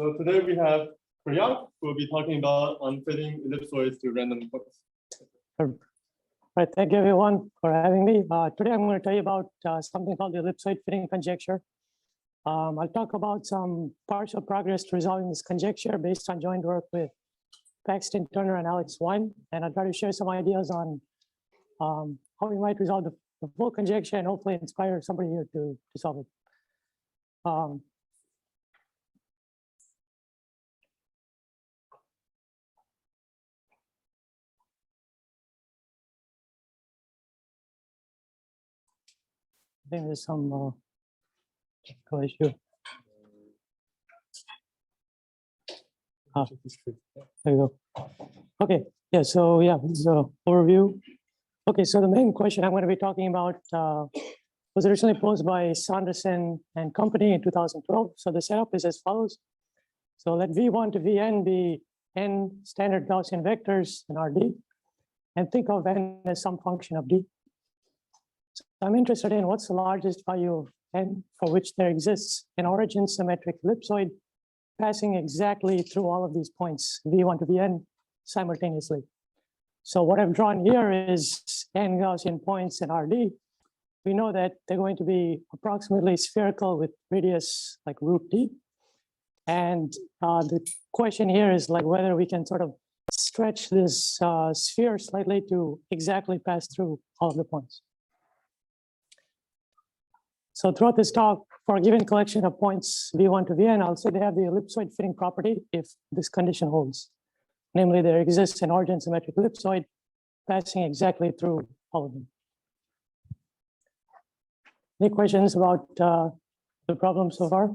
So today we have Prayaag, who will be talking about unfitting ellipsoids to random points. Right, thank you everyone for having me. Today I'm going to tell you about something called the ellipsoid fitting conjecture. I'll talk about some partial progress to resolving this conjecture based on joint work with Paxton, Turner, and Alex Wine, and I'll try to share some ideas on how we might resolve the full conjecture and hopefully inspire somebody here to solve it. I think there's some technical issue. There you go. Okay, yeah, so yeah, this is an overview. Okay, so the main question I'm going to be talking about was originally posed by Sanderson and company in 2012. So the setup is as follows. So let V1 to Vn be n standard Gaussian vectors in Rd, and think of n as some function of d. So I'm interested in what's the largest value of n for which there exists an origin symmetric ellipsoid passing exactly through all of these points, V1 to Vn, simultaneously. So what I've drawn here is n Gaussian points in Rd. We know that they're going to be approximately spherical with radius like root d. And the question here is like whether we can sort of stretch this sphere slightly to exactly pass through all of the points. So throughout this talk, for a given collection of points V1 to Vn, I'll say they have the ellipsoid fitting property if this condition holds. Namely, there exists an origin symmetric ellipsoid passing exactly through all of them. Any questions about the problem so far?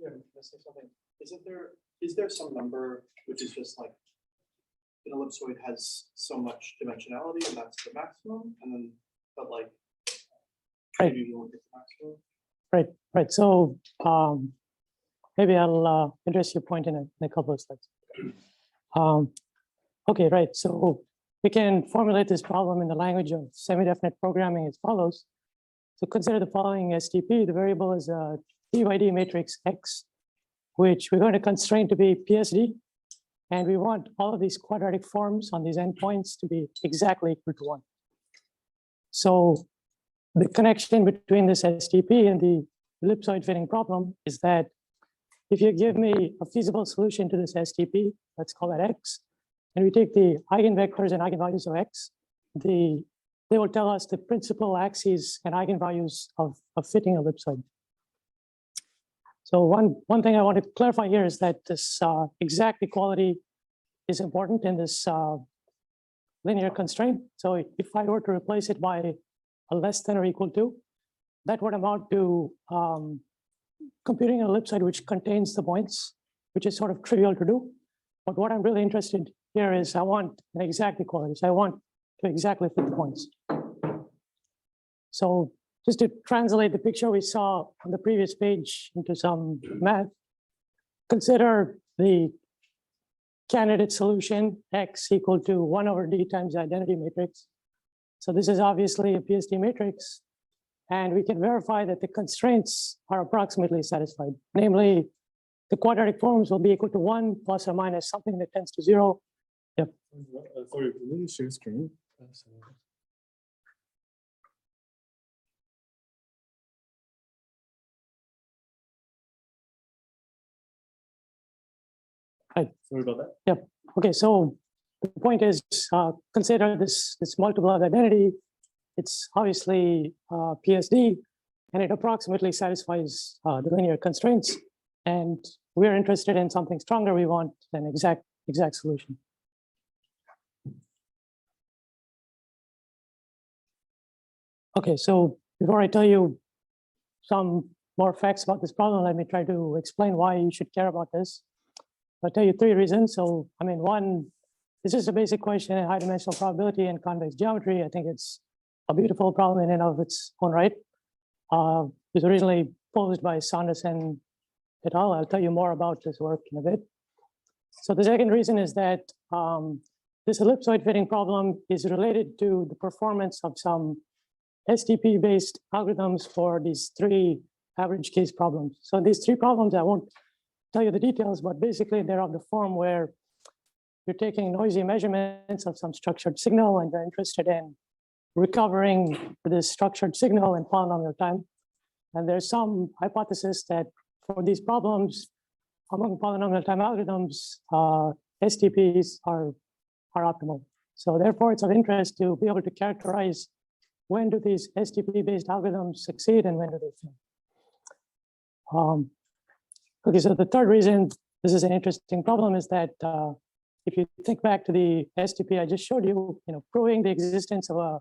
Yeah, can I say something? Is there some number which is just like an ellipsoid has so much dimensionality and that's the maximum, and then but like right. maybe you won't get the maximum? Right. So maybe I'll address your point in a couple of slides. Okay, right. So we can formulate this problem in the language of semi-definite programming as follows. So consider the following STP. The variable is a d by d matrix X, which we're going to constrain to be PSD. And we want all of these quadratic forms on these endpoints to be exactly equal to 1. So the connection between this STP and the ellipsoid fitting problem is that if you give me a feasible solution to this STP, let's call that X, and we take the eigenvectors and eigenvalues of X, they will tell us the principal axes and eigenvalues of fitting ellipsoid. So one thing I want to clarify here is that this exact equality is important in this linear constraint. So if I were to replace it by a less than or equal to, that would amount to computing an ellipsoid which contains the points, which is sort of trivial to do. But what I'm really interested here is I want an exact equality. So I want to exactly fit the points. So just to translate the picture we saw on the previous page into some math, consider the candidate solution X equal to 1 over D times the identity matrix. So this is obviously a PSD matrix, and we can verify that the constraints are approximately satisfied. Namely, the quadratic forms will be equal to 1 plus or minus something that tends to 0. Yep. Sorry, can you share screen? Right. Sorry about that. Yep. Okay, so the point is consider this multiple of identity. It's obviously PSD, and it approximately satisfies the linear constraints. And we're interested in something stronger. We want an exact solution. Okay, so before I tell you some more facts about this problem, let me try to explain why you should care about this. I'll tell you 3 reasons. So, I mean, one, it's just a basic question in high dimensional probability and convex geometry. I think it's a beautiful problem in and of its own right. It was originally posed by Sanderson et al. I'll tell you more about this work in a bit. So the second reason is that this ellipsoid fitting problem is related to the performance of some STP-based algorithms for these 3 average case problems. So these three problems, I won't tell you the details, but basically they're of the form where you're taking noisy measurements of some structured signal and you're interested in recovering this structured signal in polynomial time. And there's some hypothesis that for these problems, among polynomial time algorithms, STPs are optimal. So therefore, it's of interest to be able to characterize when do these STP-based algorithms succeed and when do they fail. Okay, so the third reason this is an interesting problem is that if you think back to the STP I just showed you, proving the existence of a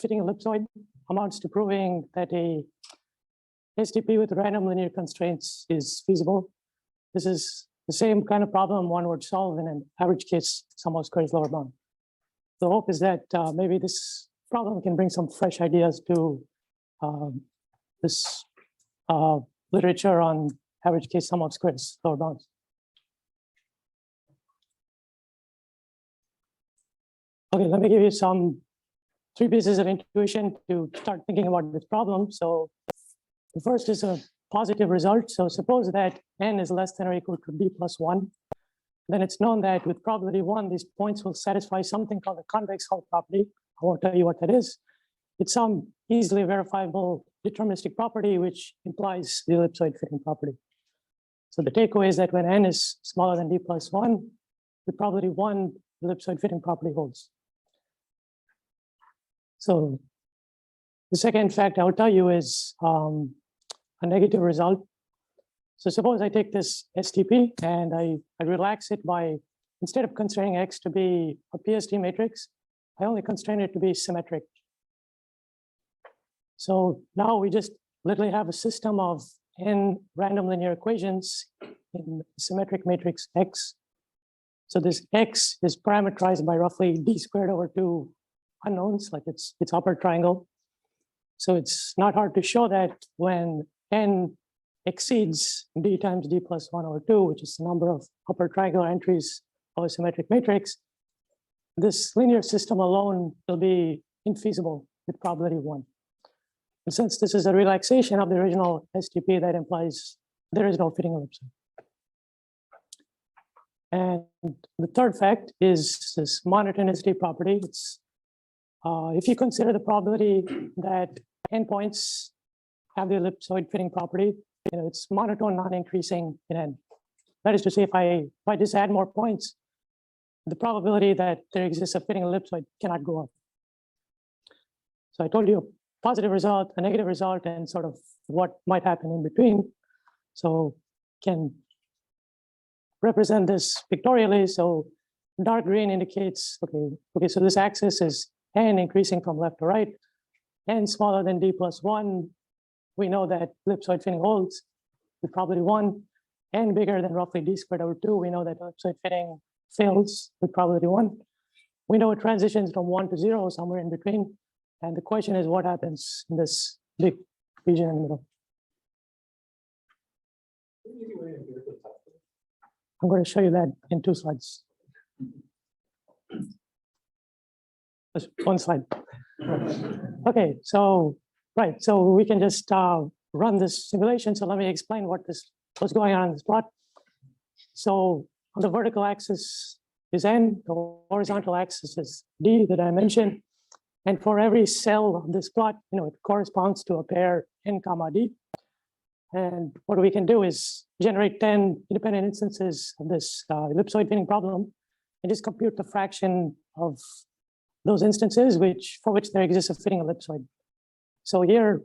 fitting ellipsoid amounts to proving that a STP with random linear constraints is feasible. This is the same kind of problem one would solve in an average case sum of squares lower bound. The hope is that maybe this problem can bring some fresh ideas to this literature on average case sum of squares lower bounds. Okay, let me give you three pieces of intuition to start thinking about this problem. So the first is a positive result. So suppose that n is less than or equal to d plus 1. Then it's known that with probability 1, these points will satisfy something called the convex hull property. I won't tell you what that is. It's some easily verifiable deterministic property which implies the ellipsoid fitting property. So the takeaway is that when n is smaller than d plus 1, with probability 1, the ellipsoid fitting property holds. So the second fact I'll tell you is a negative result. So suppose I take this STP and I relax it by, instead of constraining X to be a PSD matrix, I only constrain it to be symmetric. So now we just literally have a system of n random linear equations in symmetric matrix X. So this X is parameterized by roughly d squared over 2 unknowns, like its upper triangle. So it's not hard to show that when n exceeds d times d plus 1 over 2, which is the number of upper triangular entries of a symmetric matrix, this linear system alone will be infeasible with probability 1. And since this is a relaxation of the original STP, that implies there is no fitting ellipsoid. And the third fact is this monotonicity property. It's if you consider the probability that n points have the ellipsoid fitting property, it's monotone, non-increasing in n. That is to say, if I just add more points, the probability that there exists a fitting ellipsoid cannot go up. So I told you a positive result, a negative result, and sort of what might happen in between. So can represent this pictorially. So dark green indicates, okay, so this axis is n increasing from left to right, n smaller than d plus 1. We know that ellipsoid fitting holds with probability 1, n bigger than roughly d squared over 2. We know that ellipsoid fitting fails with probability 1. We know it transitions from 1 to 0 somewhere in between. And the question is what happens in this big region in the middle. I'm going to show you that in 2 slides. Just 1 slide. Okay, so right, so we can just run this simulation. So let me explain what's going on in this plot. So on the vertical axis is n, the horizontal axis is d, the dimension. And for every cell of this plot, it corresponds to a pair n comma d. And what we can do is generate 10 independent instances of this ellipsoid fitting problem and just compute the fraction of those instances for which there exists a fitting ellipsoid. So here,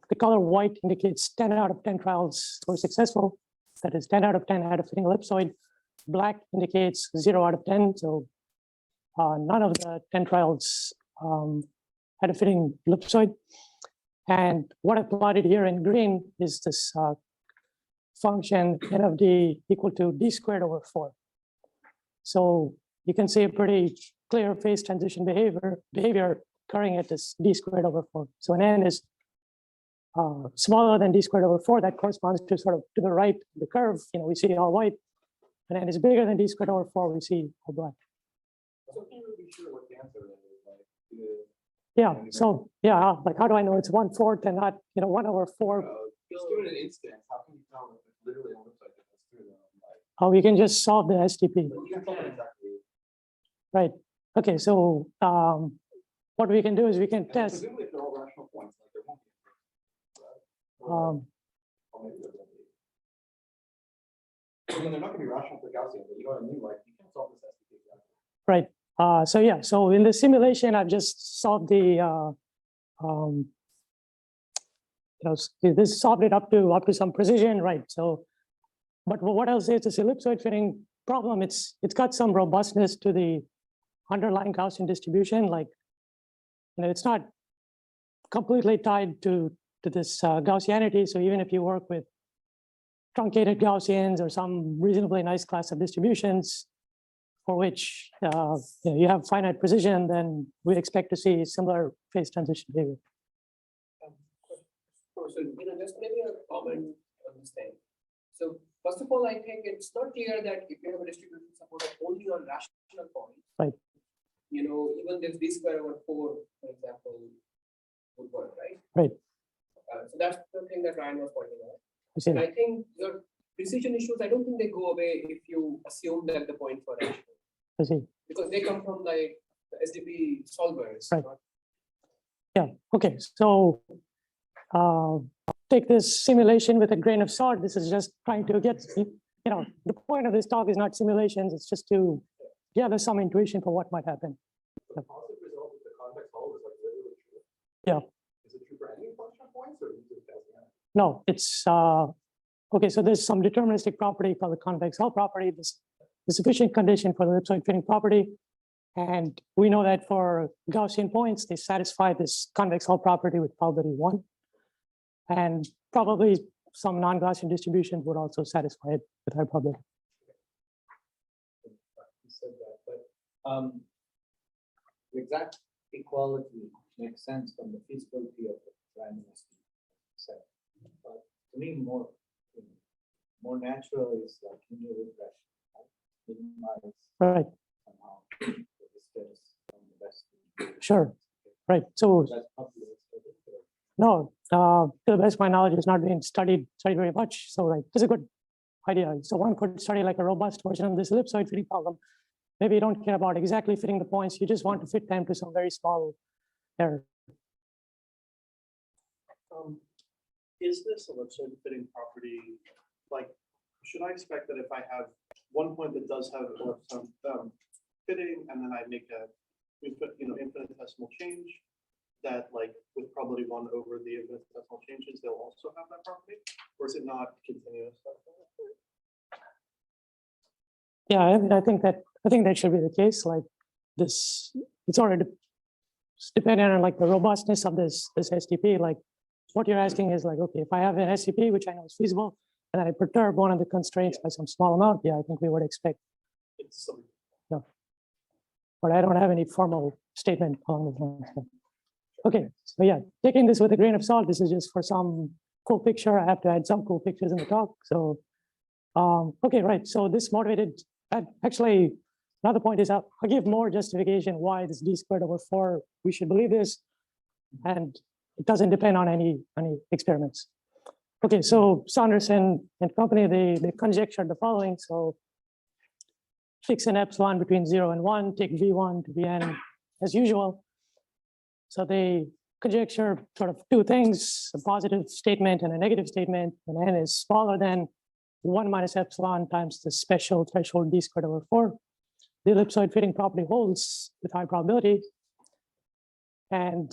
the color white indicates 10 out of 10 trials were successful. That is 10 out of 10 had a fitting ellipsoid. Black indicates 0 out of 10. So none of the 10 trials had a fitting ellipsoid. And what I plotted here in green is this function n of d equal to d squared over 4. So you can see a pretty clear phase transition behavior occurring at this d squared over 4. So when n is smaller than d squared over 4, that corresponds to sort of to the right of the curve. We see all white. And n is bigger than d squared over 4, we see all black. So can you be sure what the answer is? Yeah. So yeah, like how do I know it's 1/4 and not 1/4? Just do it an instance. How can you tell if it's literally an ellipsoid that goes through them? Like, Oh, we can just solve the STP. you can tell it exactly. Right. Okay, so what we can do is we can And test. presumably, if they're all rational points, like there won't be. Right? Or maybe there will be. I mean, they're not going to be rational for Gaussian, but you know what I mean? Like, you can't solve this STP exactly. Right. So yeah, so in the simulation, I've just solved the this solved it up to some precision, right? So, but what I'll say is this ellipsoid fitting problem, it's got some robustness to the underlying Gaussian distribution. Like, it's not completely tied to this Gaussianity. So even if you work with truncated Gaussians or some reasonably nice class of distributions for which you have finite precision, then we expect to see similar phase transition behavior. So, just maybe a comment on this thing. So, first of all, I think it's not clear that if you have a distribution supported only on rational points, right? Even this d square over 4, for example, would work, right? Right. So that's the thing that Ryan was pointing out. I see. And I think your precision issues, I don't think they go away if you assume that the points were rational. I see. Because they come from like the SDP solvers. Right. Yeah. Okay. So take this simulation with a grain of salt. This is just trying to get, the point of this talk is not simulations. It's just to gather some intuition for what might happen. The positive result of the convex hull is like literally true. Yeah. Is it true for any functional points or is it just Gaussian? No, it's okay. So there's some deterministic property called the convex hull property. This the sufficient condition for the ellipsoid fitting property. And we know that for Gaussian points, they satisfy this convex hull property with probability 1. And probably some non-Gaussian distributions would also satisfy it with high probability. You said that, but the exact equality makes sense from the feasibility of the randomness set. But to me, more natural is like linear regression, right? Minimize Right. somehow the distance from the best. Sure. Right. So That's probably no, to the best of my knowledge, it's not being studied very much. So like, this is a good idea. So one could study like a robust version of this ellipsoid fitting problem. Maybe you don't care about exactly fitting the points. You just want to fit them to some very small error. Is this ellipsoid fitting property, like, should I expect that if I have one point that does have ellipsoid fitting, and then I make a infinitesimal change, that like with probability 1 over the infinitesimal changes, they'll also have that property, or is it not continuous? Yeah, I think that should be the case. Like this, it's already dependent on like the robustness of this STP. Like what you're asking is like, okay, if I have an STP, which I know is feasible, and then I perturb one of the constraints by some small amount, yeah, I think we would expect. It's some, Yeah. But I don't have any formal statement along those lines. Okay, so yeah, taking this with a grain of salt, this is just for some cool picture. I have to add some cool pictures in the talk. So, okay, right. So this motivated, actually, another point is I'll give more justification why this d squared over 4, we should believe this. And it doesn't depend on any experiments. Okay, so Saunderson and company, they conjectured the following. So fix an epsilon between 0 and 1, take v1 to vn as usual. So they conjecture sort of two things, a positive statement and a negative statement, when n is smaller than 1 minus epsilon times the special threshold d squared over 4. The ellipsoid fitting property holds with high probability. And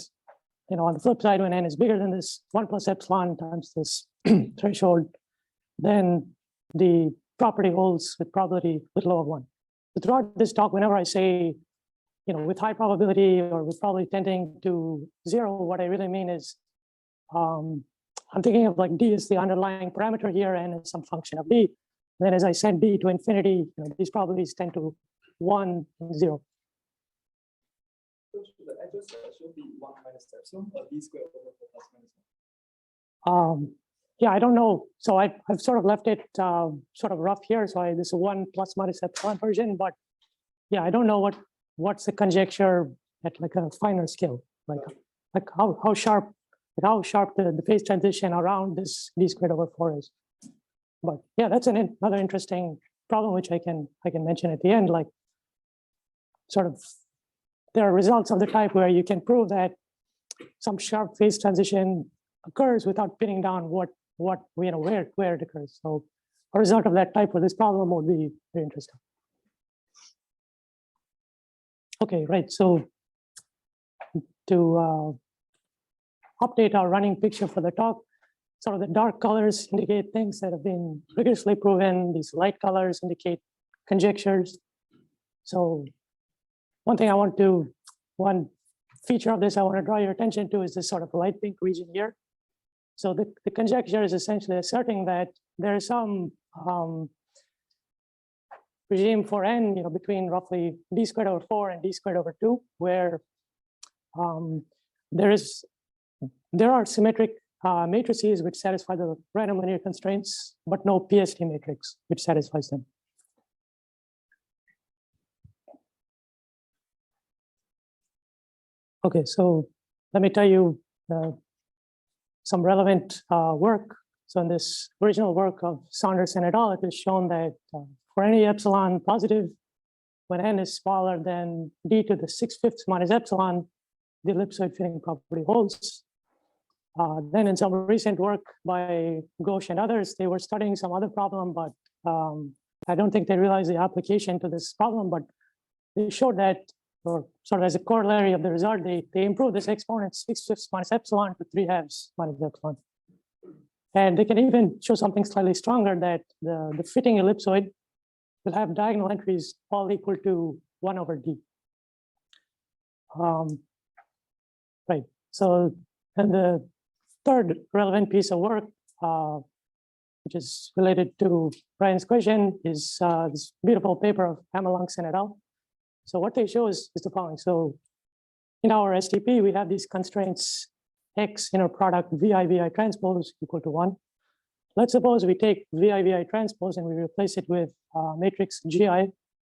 on the flip side, when n is bigger than this 1 plus epsilon times this threshold, then the property holds with probability with low of 1. So throughout this talk, whenever I say with high probability or with probability tending to 0, what I really mean is I'm thinking of like d is the underlying parameter here and is some function of d. And then as I send d to infinity, these probabilities tend to 1 and 0. So should the address should be 1 minus epsilon or d squared over 4 plus minus 1? Yeah, I don't know. So I've sort of left it sort of rough here. So this is 1 plus minus epsilon version, but yeah, I don't know what's the conjecture at like a finer scale, like how sharp how sharp the phase transition around this d squared over 4 is. But yeah, that's another interesting problem which I can mention at the end. Like, sort of, there are results of the type where you can prove that some sharp phase transition occurs without pinning down where it occurs. So a result of that type for this problem would be very interesting. Okay, right. So to update our running picture for the talk, sort of the dark colors indicate things that have been rigorously proven. These light colors indicate conjectures. So one feature of this I want to draw your attention to is this sort of light pink region here. So the conjecture is essentially asserting that there is some regime for n, between roughly d squared over 4 and d squared over 2, where there are symmetric matrices which satisfy the random linear constraints, but no PSD matrix which satisfies them. Okay, so let me tell you some relevant work. So in this original work of Saunders and et al., it is shown that for any epsilon positive, when n is smaller than d to the 6/5 minus epsilon, the ellipsoid fitting property holds. Then in some recent work by Ghosh and others, they were studying some other problem, but I don't think they realized the application to this problem, but they showed that, or sort of as a corollary of the result, they improved this exponent 6/5 minus epsilon to 3/2 minus epsilon. And they can even show something slightly stronger, that the fitting ellipsoid will have diagonal entries all equal to 1 over d. Right, so, and the third relevant piece of work, which is related to Brian's question, is this beautiful paper of Amelunks and et al. So what they show is the following. So in our STP, we have these constraints X inner product VI transpose equal to 1. Let's suppose we take VI transpose and we replace it with matrix GI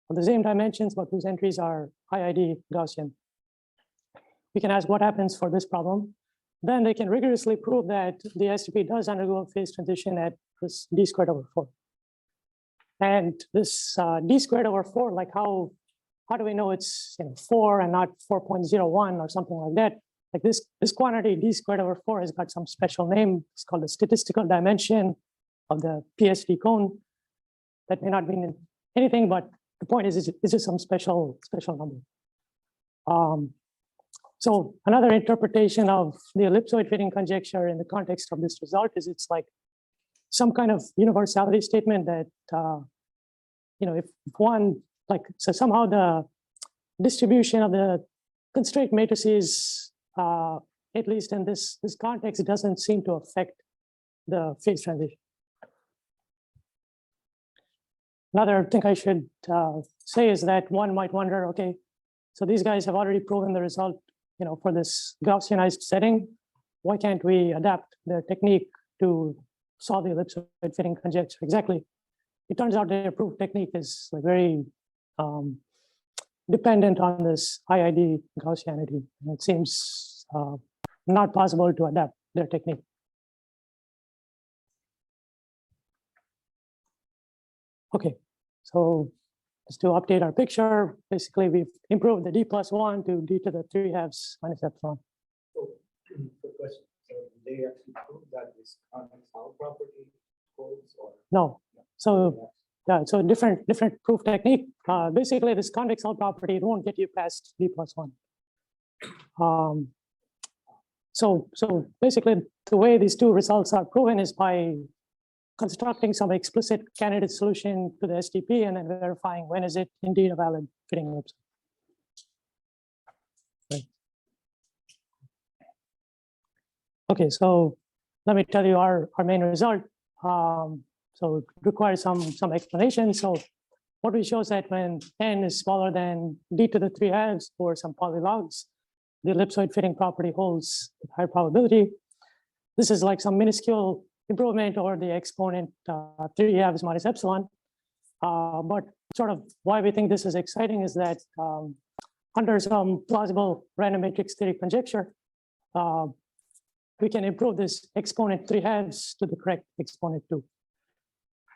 of the same dimensions, but whose entries are IID Gaussian. We can ask what happens for this problem. Then they can rigorously prove that the STP does undergo a phase transition at this d squared over 4. And this d squared over 4, like how do we know it's 4 and not 4.01 or something like that? Like this quantity d squared over 4 has got some special name. It's called the statistical dimension of the PSD cone. That may not mean anything, but the point is it's just some special number. So another interpretation of the ellipsoid fitting conjecture in the context of this result is it's like some kind of universality statement that if one, like, so somehow the distribution of the constraint matrices, at least in this context, it doesn't seem to affect the phase transition. Another thing I should say is that one might wonder, okay, so these guys have already proven the result, for this Gaussianized setting. Why can't we adapt their technique to solve the ellipsoid fitting conjecture? Exactly. It turns out their proof technique is like very dependent on this IID Gaussianity. And it seems not possible to adapt their technique. Okay, so just to update our picture, basically we've improved the d+1 to d to the 3/2 minus epsilon. So, the question, so they actually prove that this convex Hall property holds, or? No, so yeah, so different proof technique. Basically, this convex Hall property, it won't get you past d+1. So basically, the way these two results are proven is by constructing some explicit candidate solution to the STP and then verifying when is it indeed a valid fitting ellipsoid. Right. Okay, so let me tell you our main result. So it requires some explanation. So what we show is that when n is smaller than d to the 3/2 or some polylogs, the ellipsoid fitting property holds with high probability. This is like some minuscule improvement over the exponent 3/2 minus epsilon. But sort of why we think this is exciting is that under some plausible random matrix theory conjecture, we can improve this exponent 3/2 to the correct exponent 2.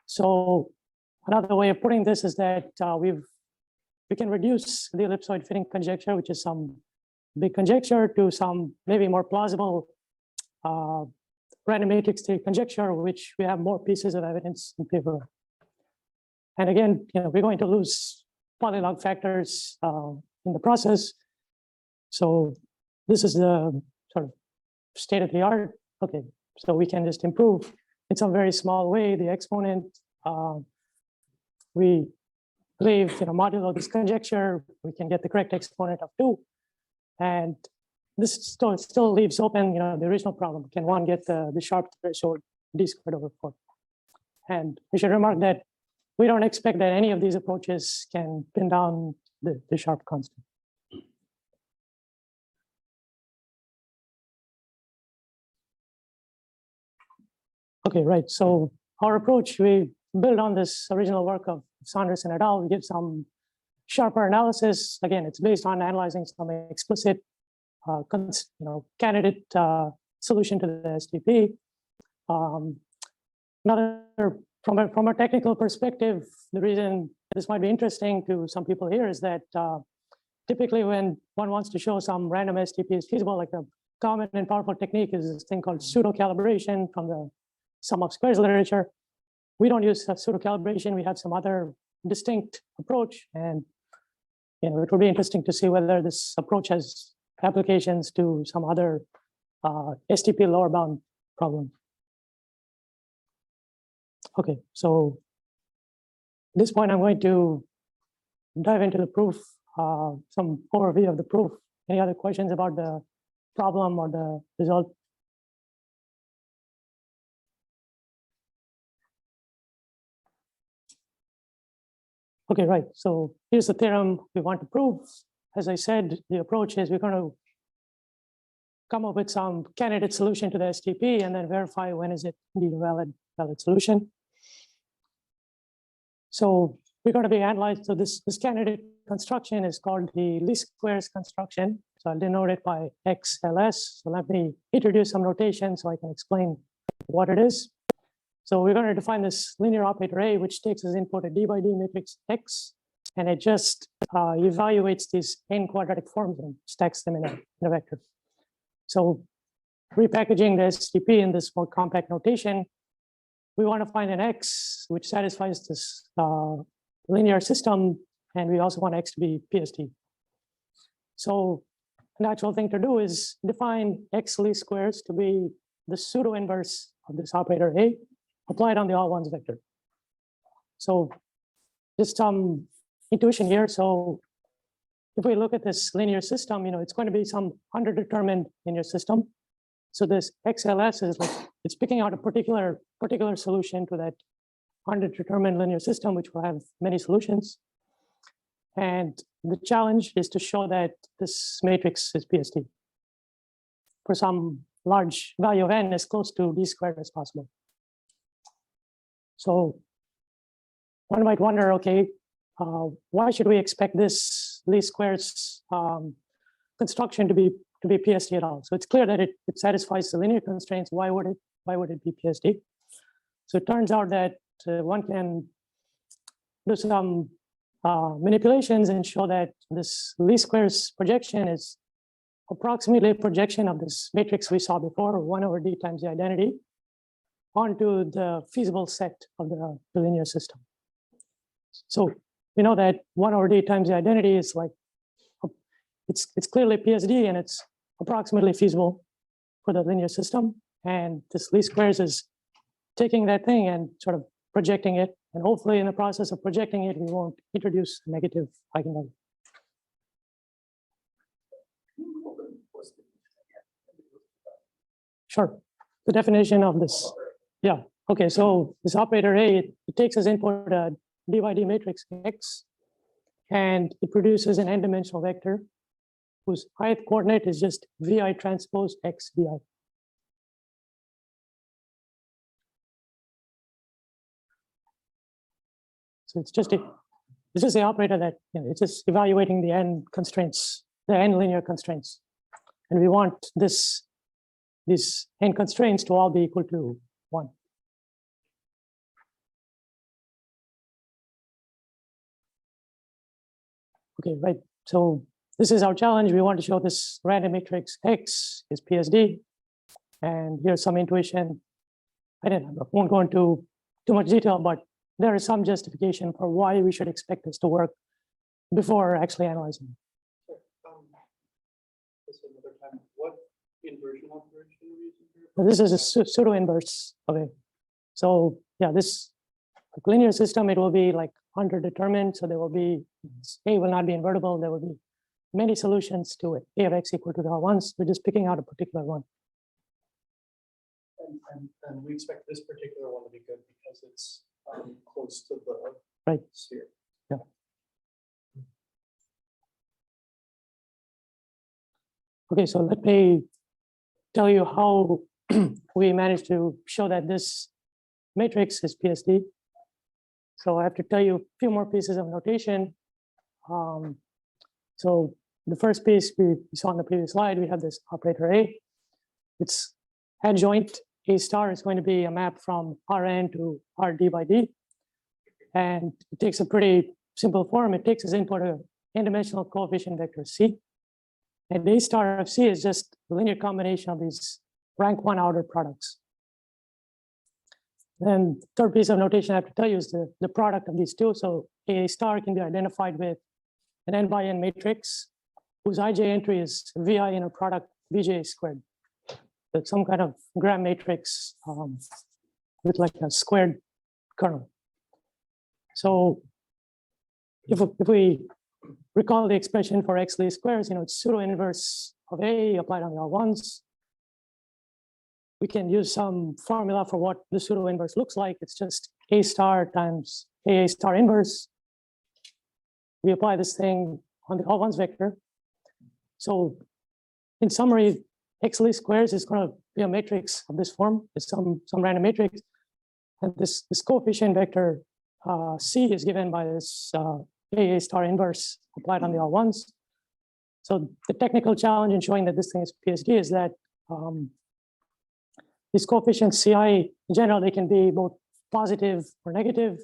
So another way of putting this is that we can reduce the ellipsoid fitting conjecture, which is some big conjecture, to some maybe more plausible random matrix theory conjecture, which we have more pieces of evidence in favor of. And again, we're going to lose polylog factors in the process. So this is the sort of state of the art. Okay, so we can just improve in some very small way the exponent. We believe, modulo this conjecture, we can get the correct exponent of 2. And this still leaves open, the original problem. Can one get the sharp threshold d²/4? And we should remark that we don't expect that any of these approaches can pin down the sharp constant. Okay, right. So our approach, we build on this original work of Saunders and et al. We give some sharper analysis. Again, it's based on analyzing some explicit candidate solution to the STP. Another, from a technical perspective, the reason this might be interesting to some people here is that typically when one wants to show some random STP is feasible, like a common and powerful technique is this thing called pseudo calibration from the sum of squares literature. We don't use pseudo calibration. We have some other distinct approach, and it would be interesting to see whether this approach has applications to some other STP lower bound problem. Okay, so at this point, I'm going to dive into the proof, some overview of the proof. Any other questions about the problem or the result? Okay, right. So here's the theorem we want to prove. As I said, the approach is we're going to come up with some candidate solution to the STP and then verify when is it indeed a valid solution. So we're going to be analyzed. So this candidate construction is called the least squares construction. So I'll denote it by XLS. So let me introduce some notation so I can explain what it is. So we're going to define this linear operator A, which takes as input a d by d matrix X, and it just evaluates these n quadratic forms and stacks them in a vector. So repackaging the STP in this more compact notation, we want to find an X which satisfies this linear system, and we also want X to be PSD. So the natural thing to do is define X least squares to be the pseudo inverse of this operator A, applied on the all ones vector. So just some intuition here. So if we look at this linear system, it's going to be some underdetermined linear system. So this XLS is like, it's picking out a particular solution to that underdetermined linear system, which will have many solutions. And the challenge is to show that this matrix is PSD for some large value of n as close to d² as possible. So one might wonder, okay, why should we expect this least squares construction to be PSD at all? So it's clear that it satisfies the linear constraints. Why would it be PSD? So it turns out that one can do some manipulations and show that this least squares projection is approximately a projection of this matrix we saw before, 1/d times the identity, onto the feasible set of the linear system. So we know that 1/d times the identity is like, it's clearly PSD and it's approximately feasible for the linear system. And this least squares is taking that thing and sort of projecting it. And hopefully in the process of projecting it, we won't introduce a negative eigenvalue. Sure. The definition of this. Yeah. Okay. So this operator A, it takes as input a d by d matrix X, and it produces an n-dimensional vector whose ith coordinate is just vi transpose x vi. So it's just the operator that it's just evaluating the n constraints, the n linear constraints, and we want this these n constraints to all be equal to 1. Okay, right. So this is our challenge. We want to show this random matrix X is PSD. And here's some intuition. I won't go into too much detail, but there is some justification for why we should expect this to work before actually analyzing. Just another time, what inversion operation are you using here? This is a pseudo inverse. Okay. So yeah, this linear system, it will be like underdetermined. So there will be, A will not be invertible. There will be many solutions to it. A of X equal to the R1s. We're just picking out a particular one. And we expect this particular one to be good because it's close to the Right. sphere. Okay, so let me tell you how we managed to show that this matrix is PSD. So I have to tell you a few more pieces of notation. So the first piece we saw on the previous slide, we have this operator A. Its adjoint A star is going to be a map from Rn to Rd by D. And it takes a pretty simple form. It takes as input an n-dimensional coefficient vector C. And A star of C is just a linear combination of these rank 1 ordered products. Then third piece of notation I have to tell you is the product of these two. So A star can be identified with an n by n matrix whose ij entry is Vi in a product Bj squared. That's some kind of gram matrix with like a squared kernel. So if we recall the expression for x least squares, it's pseudo inverse of A applied on the R1s. We can use some formula for what the pseudo inverse looks like. It's just A star times A star inverse. We apply this thing on the R1s vector. So in summary, x least squares is going to be a matrix of this form. It's some random matrix. And this coefficient vector C is given by this A star inverse applied on the R1s. So the technical challenge in showing that this thing is PSD is that these coefficients Ci, in general, they can be both positive or negative,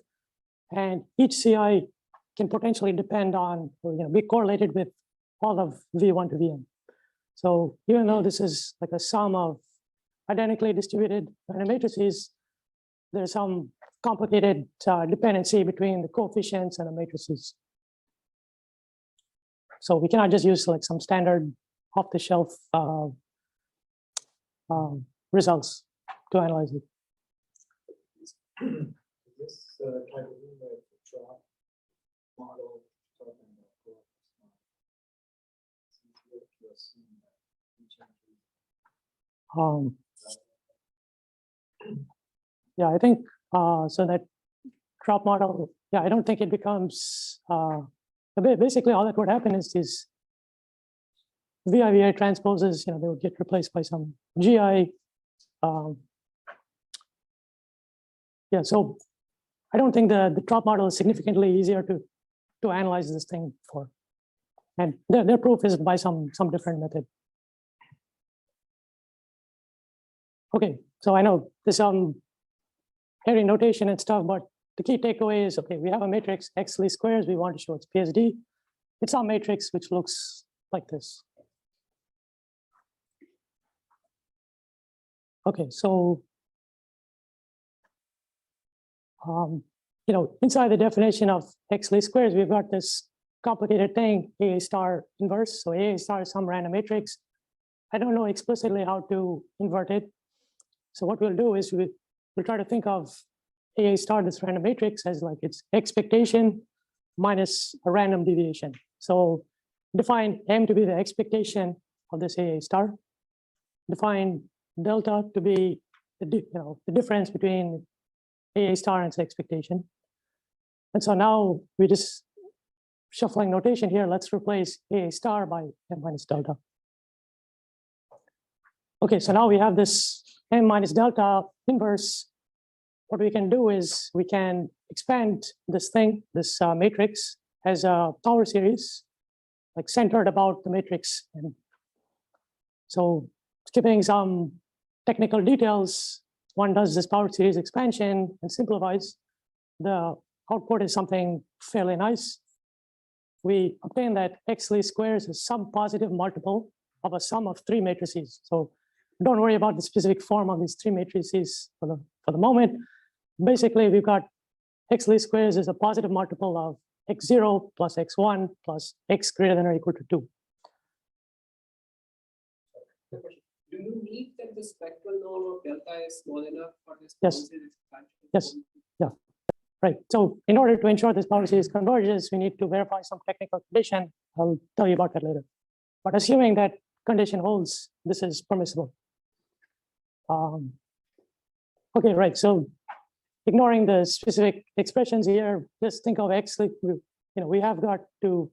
and each Ci can potentially depend on, or be correlated with all of V1 to Vn. So even though this is like a sum of identically distributed random matrices, there's some complicated dependency between the coefficients and the matrices. So we cannot just use like some standard off-the-shelf results to analyze it. This type of drop model talking about Yeah, I think so that drop model, yeah, I don't think it becomes basically all that would happen is these VI transposes, they would get replaced by some GI. Yeah, so I don't think the drop model is significantly easier to analyze this thing for. And their proof is by some different method. Okay, so I know there's some hairy notation and stuff, but the key takeaway is, okay, we have a matrix X least squares. We want to show it's PSD. It's our matrix, which looks like this. Okay, so, inside the definition of X least squares, we've got this complicated thing, A star inverse. So A star is some random matrix. I don't know explicitly how to invert it. So what we'll do is we'll try to think of A star, this random matrix, as like its expectation minus a random deviation. So define M to be the expectation of this A star. Define delta to be the difference between A star and its expectation. And so now we just shuffling notation here. Let's replace A star by M minus delta. Okay, so now we have this M minus delta inverse. What we can do is we can expand this thing, this matrix, as a power series, like centered about the matrix. And so skipping some technical details, one does this power series expansion and simplifies. The output is something fairly nice. We obtain that x least squares is some positive multiple of a sum of three matrices. So don't worry about the specific form of these three matrices for the moment. Basically, we've got x least squares is a positive multiple of x0 plus x1 plus x greater than or equal to 2. Do you need that the spectral norm of delta is small enough for this? Yes. power series expansion? Yes. Yeah. Right. So in order to ensure this power series converges, we need to verify some technical condition. I'll tell you about that later. But assuming that condition holds, this is permissible. Okay, right. So ignoring the specific expressions here, just think of x. Like we have got to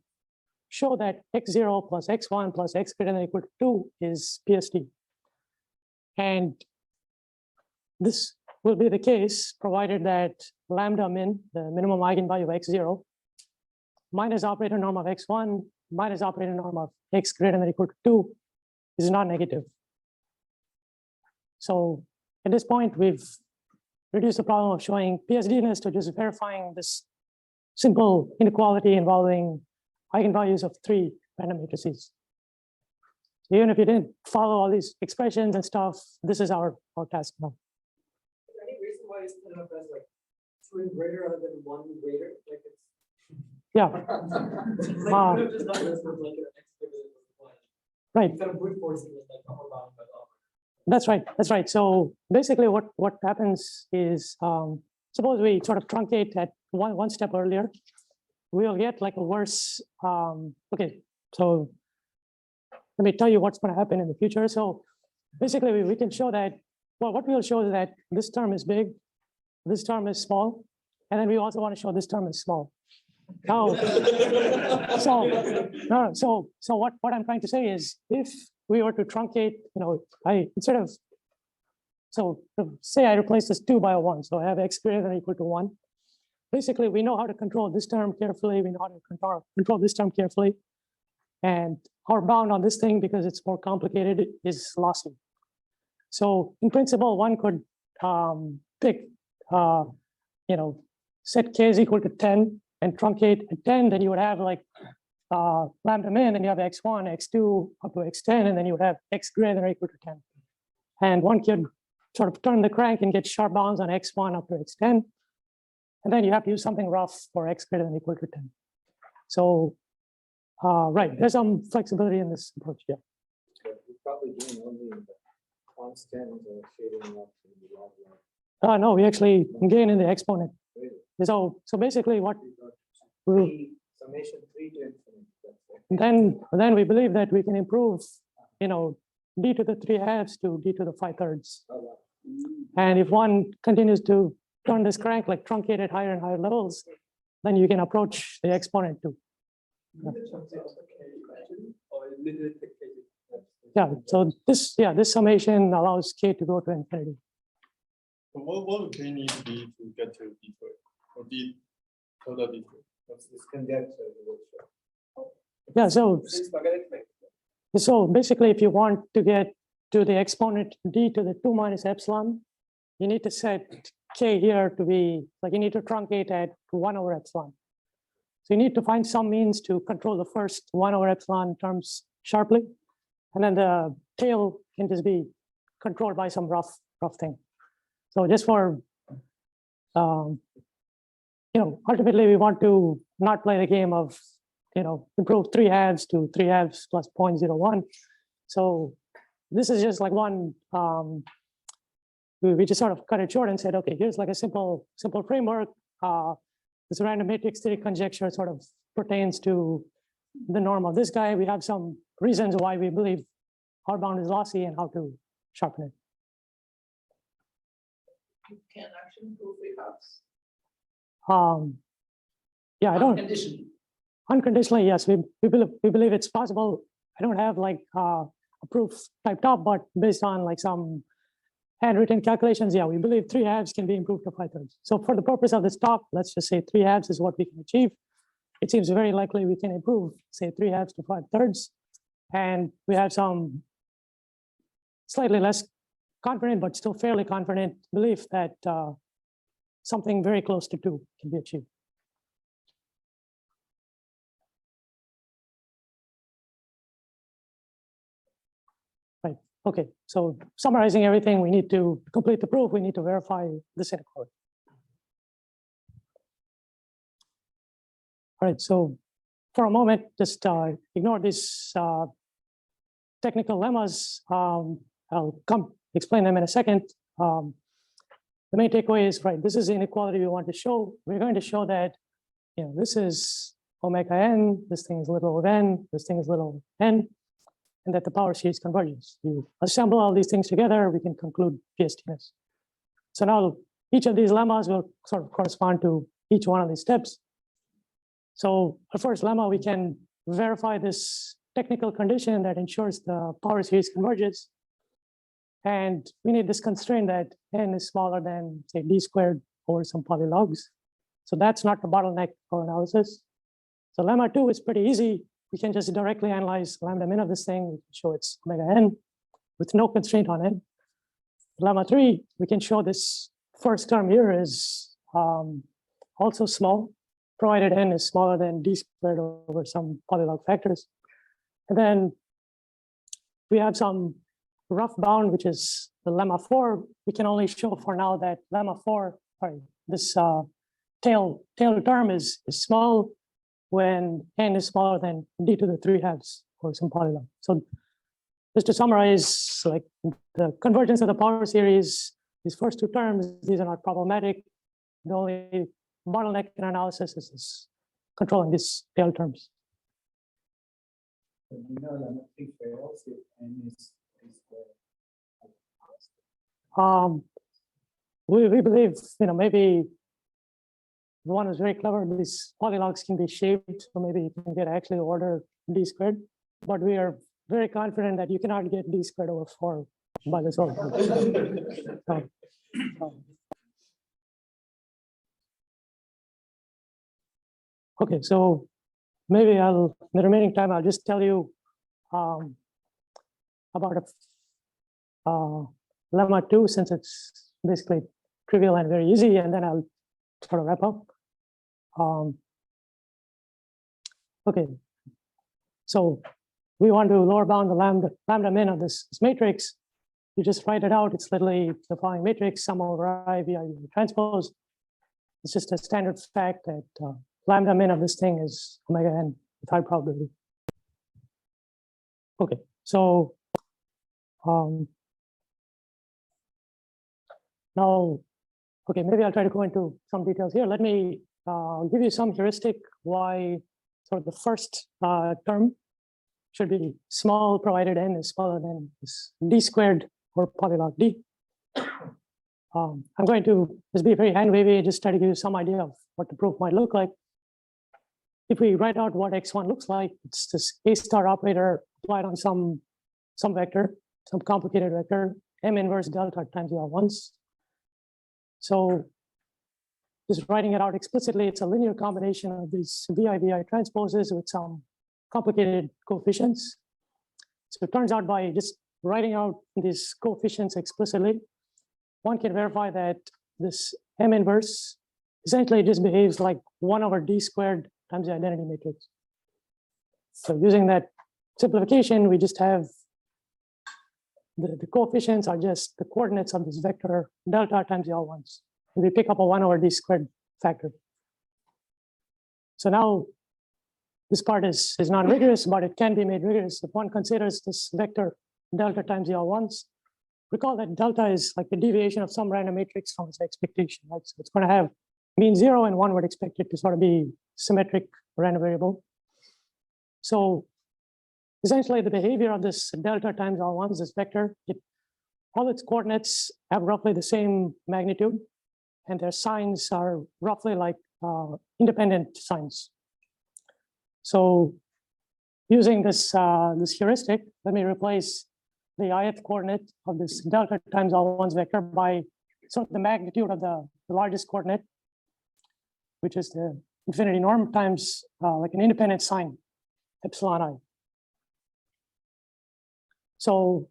show that x0 plus x1 plus x greater than or equal to 2 is PSD. And this will be the case provided that lambda min, the minimum eigenvalue of x0, minus operator norm of x1 minus operator norm of x greater than or equal to 2 is not negative. So at this point, we've reduced the problem of showing PSD-ness to just verifying this simple inequality involving eigenvalues of three random matrices. So even if you didn't follow all these expressions and stuff, this is our task now. Any reason why it's put up as like 2 greater other than 1 greater? Like it's Yeah, like, you could have just done this with like an x greater than 1. right. Instead of brute forcing it like upper bound by upper. That's right. That's right. So basically, what happens is, suppose we sort of truncate at one step earlier, we'll get like a worse. Okay, so let me tell you what's going to happen in the future. So basically, we can show that. Well, what we'll show is that this term is big, this term is small, and then we also want to show this term is small. Now, so what I'm trying to say is, if we were to truncate, instead of, so say I replace this 2 by a 1, so I have x greater than or equal to 1. Basically, we know how to control this term carefully. We know how to control this term carefully. And our bound on this thing, because it's more complicated, is lossy. So in principle, one could pick, set k is equal to 10 and truncate at 10, then you would have like lambda min, and you have x1, x2 up to x10, and then you would have x greater than or equal to 10. And one could sort of turn the crank and get sharp bounds on x1 up to x10. And then you have to use something rough for x greater than or equal to 10. So, right, there's some flexibility in this approach, yeah. But you're probably doing only the constant or shading up in the log line. No, we actually gain in the exponent. Really? So basically what Summation 3 to infinity. That's it. then we believe that we can improve, d to the 3/2 to d to the 5/3. Oh, wow. And if one continues to turn this crank, like truncate at higher and higher levels, then you can approach the exponent too. Yeah, so this summation allows k to go to infinity. So what would k need to be to get to d squared or d total d squared? What's this conjecture? Yeah, so It's logarithmic. So basically, if you want to get to the exponent d to the 2 minus epsilon, you need to set k here to be, like you need to truncate at 1 over epsilon. So you need to find some means to control the first 1 over epsilon terms sharply. And then the tail can just be controlled by some rough thing. So just for, ultimately we want to not play the game of, improve 3/2 to 3/2 plus 0.01. So this is just like one, we just sort of cut it short and said, okay, here's like a simple framework. This random matrix theory conjecture sort of pertains to the norm of this guy. We have some reasons why we believe our bound is lossy and how to sharpen it. You can actually prove we have. Yeah, I don't. Conditionally. Unconditionally, yes, we believe it's possible. I don't have like a proof typed up, but based on like some handwritten calculations, yeah, we believe 3/2 can be improved to 5/3. So for the purpose of this talk, let's just say 3/2 is what we can achieve. It seems very likely we can improve, say 3/2 to 5/3, and we have some slightly less confident, but still fairly confident belief that something very close to 2 can be achieved. Right, okay, so summarizing everything, we need to complete the proof, we need to verify this inequality. All right, so for a moment, just ignore these technical lemmas. I'll explain them in a second. The main takeaway is, right, this is the inequality we want to show. We're going to show that, this is omega n, this thing is little of n, this thing is little of n, and that the power series converges. You assemble all these things together, we can conclude PSTness. So now each of these lemmas will sort of correspond to each one of these steps. So the first lemma, we can verify this technical condition that ensures the power series converges. And we need this constraint that n is smaller than, say, d squared over some polylogs. So that's not the bottleneck for analysis. So lemma 2 is pretty easy. We can just directly analyze lambda min of this thing. We can show it's omega n with no constraint on n. Lemma 3, we can show this first term here is also small, provided n is smaller than d squared over some polylog factors. And then we have some rough bound, which is the lemma 4. We can only show for now that lemma 4, sorry, this tail term is small when n is smaller than d to the 3/2 or some polylog. So just to summarize, like the convergence of the power series, these first two terms, these are not problematic. The only bottleneck in analysis is controlling these tail terms. Lemma 3 fails if n is squared. We believe, maybe the one who's very clever, these polylogs can be shaped, so maybe you can get actually order d squared, but we are very confident that you cannot get d squared over 4 by this order. Okay, so maybe in the remaining time, I'll just tell you about lemma 2, since it's basically trivial and very easy, and then I'll sort of wrap up. Okay, so we want to lower bound the lambda min of this matrix. You just write it out. It's literally the following matrix, sum over I via transpose. It's just a standard fact that lambda min of this thing is omega n with high probability. Okay, so now, okay, maybe I'll try to go into some details here. Let me give you some heuristic why sort of the first term should be small, provided n is smaller than this d squared or polylog d. I'm going to just be very hand wavy, just try to give you some idea of what the proof might look like. If we write out what x1 looks like, it's this A star operator applied on some vector, some complicated vector, m inverse delta times the R1s. So just writing it out explicitly, it's a linear combination of these VI transposes with some complicated coefficients. So it turns out by just writing out these coefficients explicitly, one can verify that this M inverse essentially just behaves like 1 over d squared times the identity matrix. So using that simplification, we just have the coefficients are just the coordinates of this vector delta times the L1s. And we pick up a 1 over d squared factor. So now this part is not rigorous, but it can be made rigorous if one considers this vector delta times the L1s. Recall that delta is like the deviation of some random matrix from its expectation, right? So it's going to have mean 0, and one would expect it to sort of be symmetric random variable. So essentially the behavior of this delta times L1s, this vector, all its coordinates have roughly the same magnitude, and their signs are roughly like independent signs. So using this heuristic, let me replace the ith coordinate of this delta times L1s vector by sort of the magnitude of the largest coordinate, which is the infinity norm times like an independent sign, epsilon I. So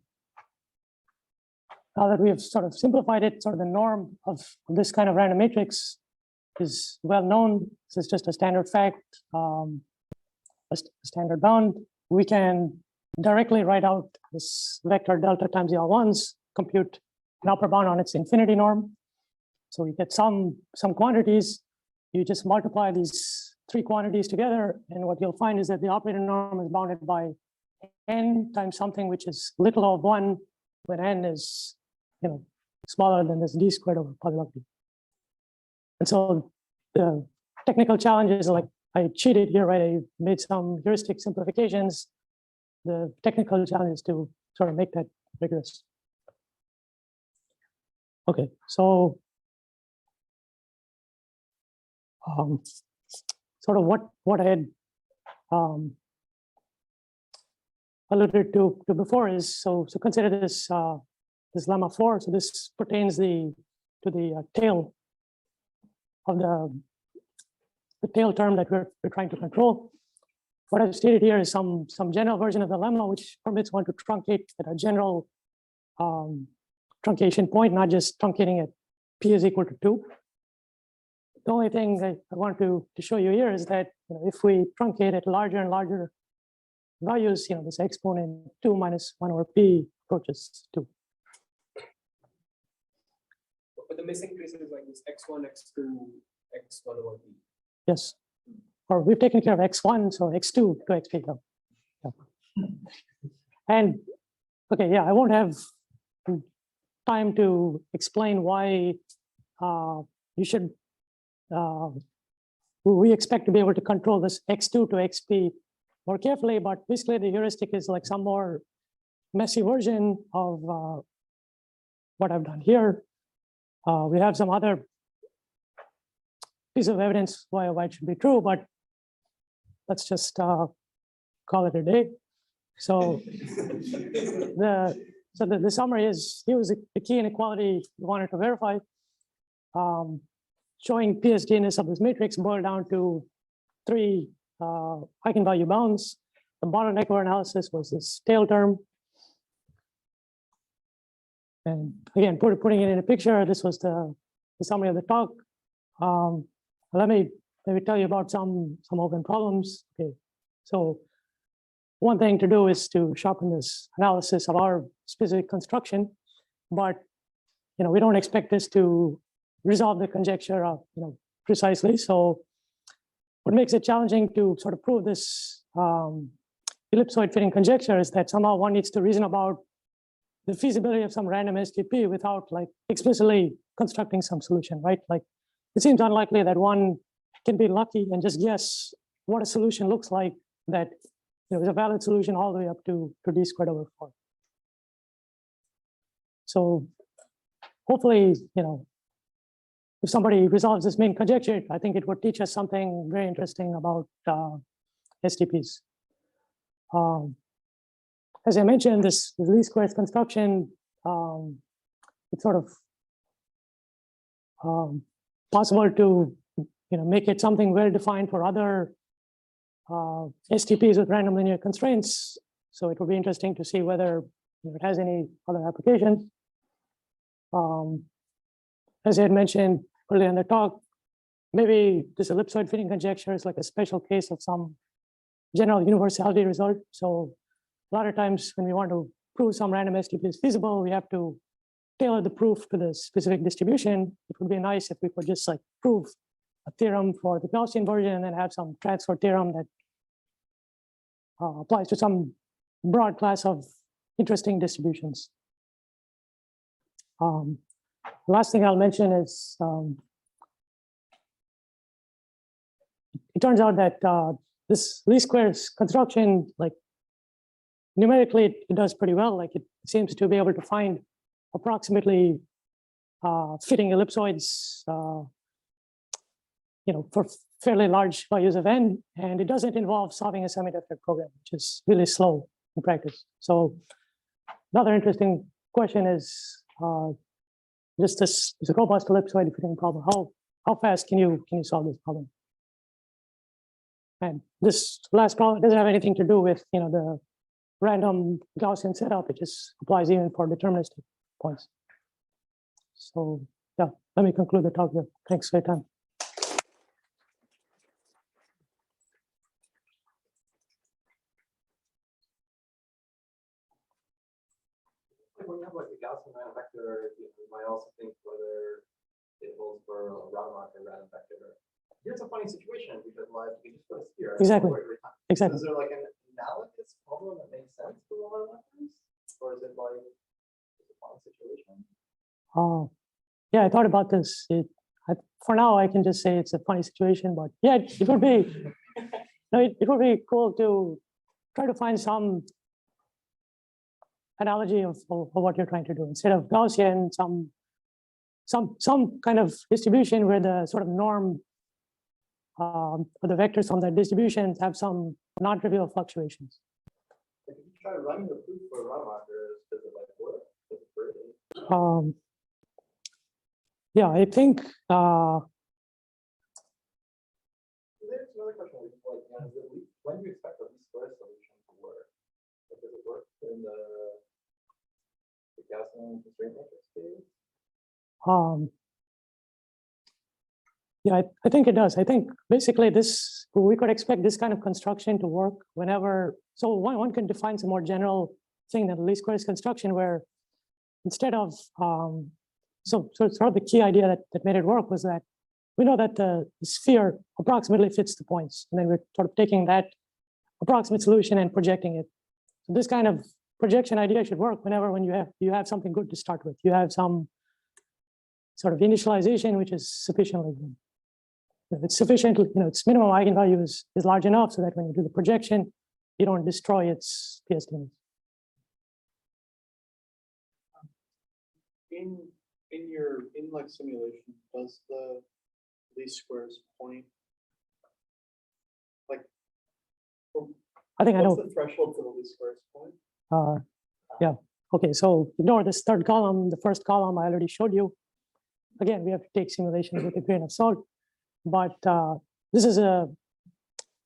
now that we have sort of simplified it, sort of the norm of this kind of random matrix is well known. This is just a standard fact, a standard bound. We can directly write out this vector delta times the L1s, compute an upper bound on its infinity norm. So we get some quantities. You just multiply these three quantities together, and what you'll find is that the operator norm is bounded by n times something which is little of 1 when n is smaller than this d squared over polynomial. And so the technical challenge is, like, I cheated here, right? I made some heuristic simplifications. The technical challenge is to sort of make that rigorous. Okay, so sort of what I had alluded to before is, so consider this this lemma 4. So this pertains to the tail of the tail term that we're trying to control. What I've stated here is some general version of the lemma which permits one to truncate at a general truncation point, not just truncating at p is equal to 2. The only thing I want to show you here is that if we truncate at larger and larger values, this exponent 2 minus 1 over p approaches 2. But the missing traces like this x1, x2, x1 over p. Yes. Or we've taken care of x1, so x2 to xp. Yeah. And okay, yeah, I won't have time to explain why you should. We expect to be able to control this x2 to xp more carefully, but basically the heuristic is like some more messy version of what I've done here. We have some other piece of evidence why it should be true, but let's just call it a day. So the summary is, here was the key inequality we wanted to verify. Showing PSDNS of this matrix boiled down to 3 eigenvalue bounds. The bottleneck of our analysis was this tail term. And again, putting it in a picture, this was the summary of the talk. Let me maybe tell you about some open problems. Okay, so one thing to do is to sharpen this analysis of our specific construction, but we don't expect this to resolve the conjecture of precisely. So what makes it challenging to sort of prove this ellipsoid fitting conjecture is that somehow one needs to reason about the feasibility of some random STP without like explicitly constructing some solution, right? Like it seems unlikely that one can be lucky and just guess what a solution looks like that is a valid solution all the way up to d squared over 4. So hopefully, if somebody resolves this main conjecture, I think it would teach us something very interesting about STPs. As I mentioned, this least squares construction, it's sort of possible to make it something well defined for other STPs with random linear constraints. So it would be interesting to see whether it has any other applications. As I had mentioned earlier in the talk, maybe this ellipsoid fitting conjecture is like a special case of some general universality result. So a lot of times when we want to prove some random STP is feasible, we have to tailor the proof to the specific distribution. It would be nice if we could just like prove a theorem for the Gaussian version and then have some transfer theorem that applies to some broad class of interesting distributions. Last thing I'll mention is it turns out that this least squares construction, like numerically, it does pretty well. Like it seems to be able to find approximately fitting ellipsoids, for fairly large values of n, and it doesn't involve solving a semi-definite program, which is really slow in practice. So another interesting question is just this robust ellipsoid fitting problem. How fast can you solve this problem? And this last problem doesn't have anything to do with the random Gaussian setup. It just applies even for deterministic points. So yeah, let me conclude the talk here. Thanks for your time. When you have like a Gaussian random vector, you might also think whether it holds for a Rademacher random vector. Here's a funny situation because like you just put a sphere. Exactly. every time. Exactly. Is there like an analogous problem that makes sense for Rademachers? Or is it like just a funny situation? Yeah, I thought about this. For now, I can just say it's a funny situation, but yeah, it would be, no, it would be cool to try to find some analogy of what you're trying to do instead of Gaussian, some kind of distribution where the sort of norm or the vectors from that distribution have some non-trivial fluctuations. If you try running the proof for Rademachers, does it like work? Does it work? Yeah, I think There's another question. Like, when do you expect the least square solution to work? Like, does it work in the Gaussian constraint matrix case? yeah, I think it does. I think basically we could expect this kind of construction to work whenever, so one can define some more general thing than the least squares construction where instead of, so sort of the key idea that made it work was that we know that the sphere approximately fits the points. And then we're sort of taking that approximate solution and projecting it. So this kind of projection idea should work whenever when you have something good to start with. You have some sort of initialization which is sufficiently good. If it's sufficiently, its minimum eigenvalue is large enough so that when you do the projection, you don't destroy its PSD. In like simulation, does the least squares point? Like, I think I know. what's the threshold for the least squares point? Yeah. Okay. So ignore this third column. The first column I already showed you. Again, we have to take simulations with a grain of salt. But this is a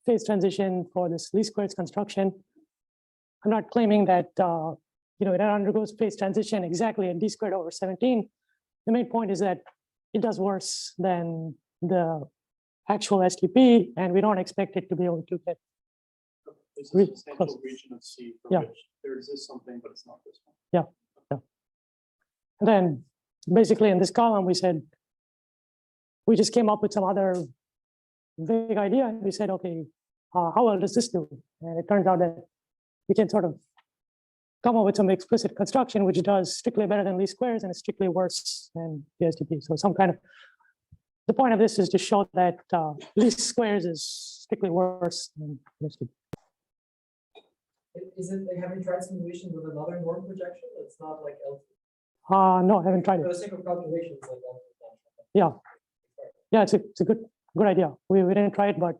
phase transition for this least squares construction. I'm not claiming that it undergoes phase transition exactly at d squared over 17. The main point is that it does worse than the actual STP, and we don't expect it to be able to get. There's Re- a substantial close. region of C for Yeah. which there exists something, but it's not this one. And then basically in this column, we said, we just came up with some other vague idea. And we said, okay, how well does this do? And it turns out that we can sort of come up with some explicit construction, which does strictly better than least squares and is strictly worse than the STP. So the point of this is to show that least squares is strictly worse than the STP. Is it like having tried simulation with another norm projection? It's not like L. No, I haven't tried For it. the sake of calculations, like L. Yeah. Yeah, it's a good idea. We didn't try it, but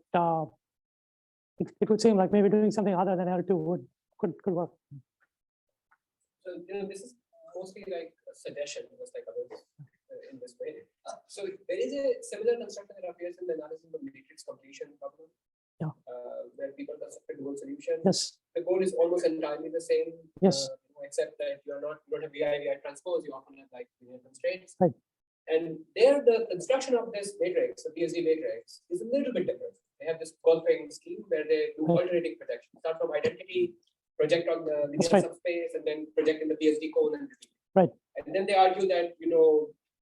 it would seem like maybe doing something other than L2 could work. So this is mostly like a suggestion, just like others in this way. So there is a similar construction that appears in the analysis of matrix completion problem. Yeah. Where people construct a dual solution. Yes. The code is almost entirely the same. Yes. Except that you don't have VI transpose. You often have like linear constraints. Right. And there, the construction of this matrix, the PSD matrix, is a little bit different. They have this golfing scheme where they do alternating projection. Start from identity, project on the linear right. subspace, and then project in the PSD cone and repeat. Right. And then they argue that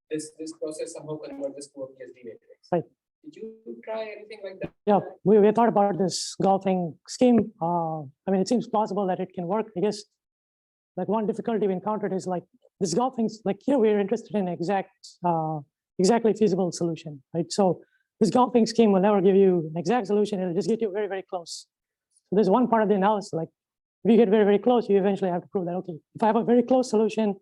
this process somehow converges to a PSD matrix. Right. Did you try anything like that? Yeah, we thought about this golfing scheme. I mean, it seems plausible that it can work. I guess like one difficulty we encountered is like this golfing, like here we're interested in exactly feasible solution, right? So this golfing scheme will never give you an exact solution. It'll just get you very, very close. So there's one part of the analysis, like if you get very, very close, you eventually have to prove that, okay, if I have a very close solution,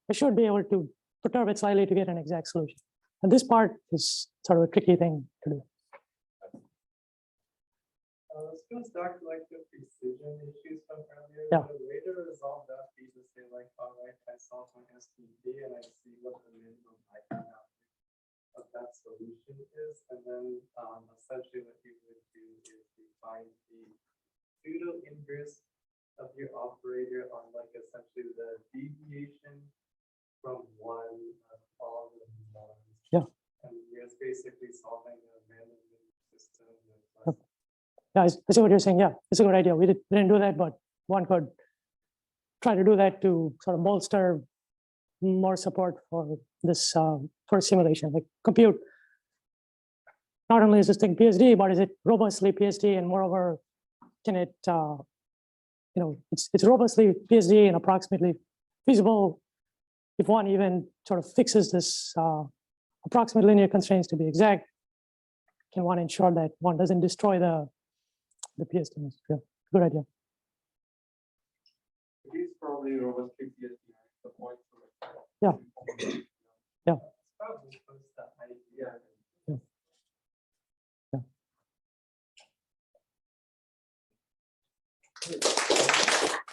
I should be able to perturb it slightly to get an exact solution. And this part is sort of a tricky thing to do. This goes back to like the precision issues from earlier. Yeah. The way to resolve that is to say like, all right, I solve my STP and I see what the minimum eigenvalue of that solution is, and then essentially what you would do is you find the pseudo inverse of your operator on like essentially the deviation from one, all of them ones. Yeah. And it's basically solving a random system. Yep. Yeah, I see what you're saying. Yeah, it's a good idea. We didn't do that, but one could try to do that to sort of bolster more support for this for simulation, like compute. Not only is this thing PSD, but is it robustly PSD, and moreover, can it, it's robustly PSD and approximately feasible if one even sort of fixes this approximate linear constraints to be exact. Can one ensure that one doesn't destroy the PSD? Yeah, good idea. It is probably robustly PSD, the point. Yeah.